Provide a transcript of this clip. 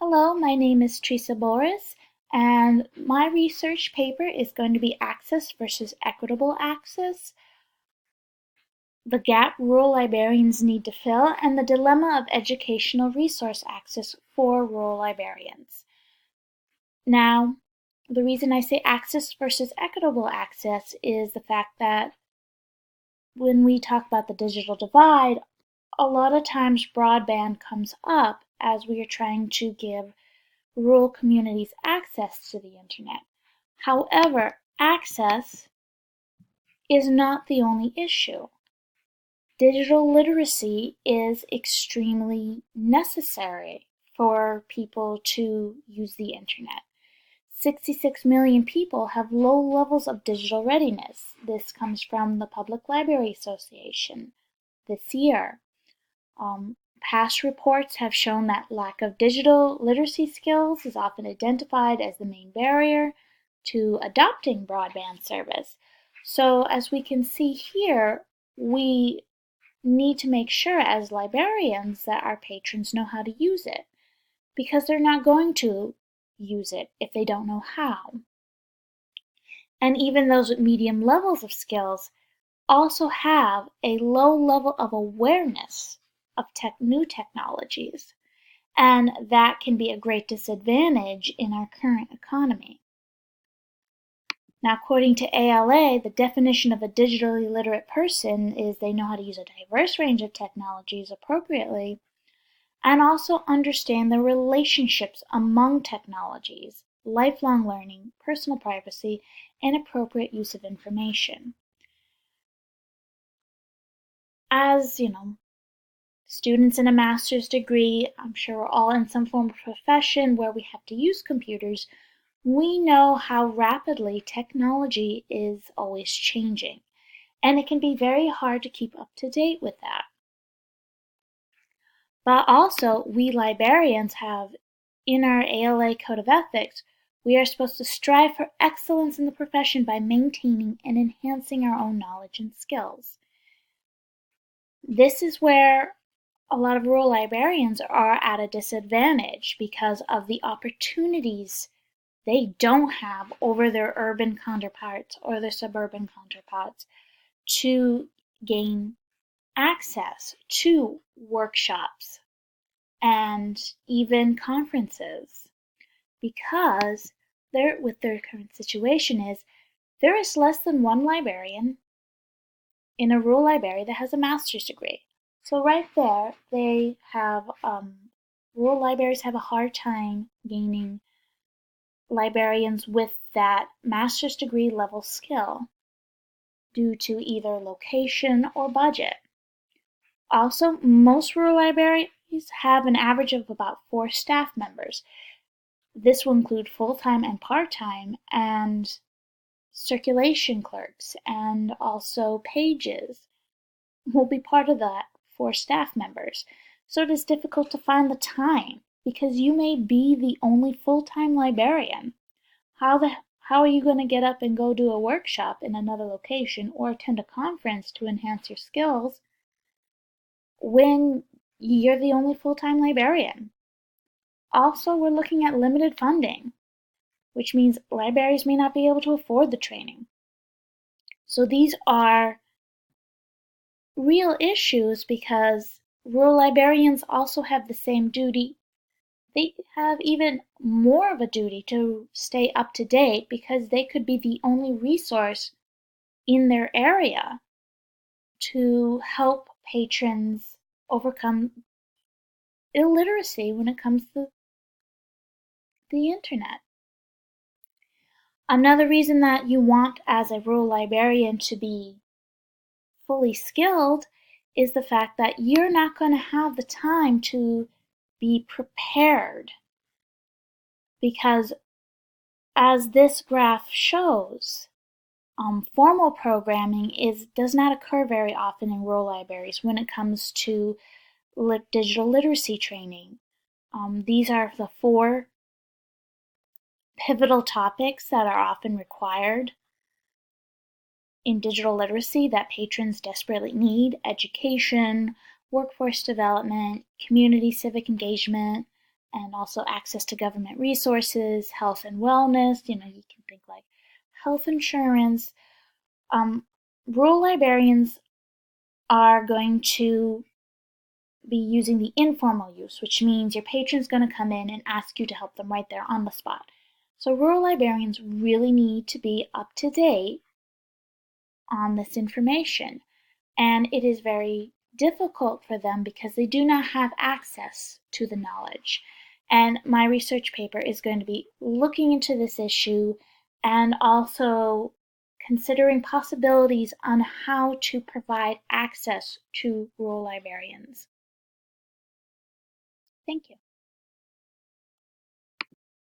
Hello, my name is Teresa Boris, and my research paper is going to be Access versus Equitable Access, the gap rural librarians need to fill, and the dilemma of educational resource access for rural librarians. Now, the reason I say access versus equitable access is the fact that when we talk about the digital divide, a lot of times broadband comes up as we are trying to give rural communities access to the internet. However, access is not the only issue. Digital literacy is extremely necessary for people to use the internet. 66 million people have low levels of digital readiness. This comes from the Public Library Association this year. Past reports have shown that lack of digital literacy skills is often identified as the main barrier to adopting broadband service. So as we can see here, we need to make sure as librarians that our patrons know how to use it, because they're not going to use it if they don't know how. And even those with medium levels of skills also have a low level of awareness of new technologies, and that can be a great disadvantage in our current economy. Now, according to ALA, the definition of a digitally literate person is they know how to use a diverse range of technologies appropriately and also understand the relationships among technologies, lifelong learning, personal privacy, and appropriate use of information. As students in a master's degree, I'm sure we're all in some form of profession where we have to use computers. We know how rapidly technology is always changing, and it can be very hard to keep up to date with that. But also, we librarians have, in our ALA Code of Ethics, we are supposed to strive for excellence in the profession by maintaining and enhancing our own knowledge and skills. This is where a lot of rural librarians are at a disadvantage because of the opportunities they don't have over their urban counterparts or their suburban counterparts to gain access to workshops and even conferences, because with their current situation is there is less than one librarian in a rural library that has a master's degree. So right there, they have rural libraries have a hard time gaining librarians with that master's degree level skill due to either location or budget. Also, most rural libraries have an average of about 4 staff members. This will include full-time and part-time, and circulation clerks, and also pages will be part of that for staff members. So it is difficult to find the time because you may be the only full-time librarian. How are you going to get up and go do a workshop in another location or attend a conference to enhance your skills when you're the only full-time librarian? Also, we're looking at limited funding, which means libraries may not be able to afford the training. So these are real issues because rural librarians also have the same duty. They have even more of a duty to stay up to date because they could be the only resource in their area to help patrons overcome illiteracy when it comes to the internet. Another reason that you want as a rural librarian to be fully skilled is the fact that you're not going to have the time to be prepared, because as this graph shows, formal programming does not occur very often in rural libraries when it comes to digital literacy training. These are the 4 pivotal topics that are often required in digital literacy that patrons desperately need: education, workforce development, community civic engagement, and also access to government resources, health and wellness. You can think like health insurance. Rural librarians are going to be using the informal use, which means your patron's going to come in and ask you to help them right there on the spot. So rural librarians really need to be up to date on this information. And it is very difficult for them because they do not have access to the knowledge. And my research paper is going to be looking into this issue and also considering possibilities on how to provide access to rural librarians. Thank you.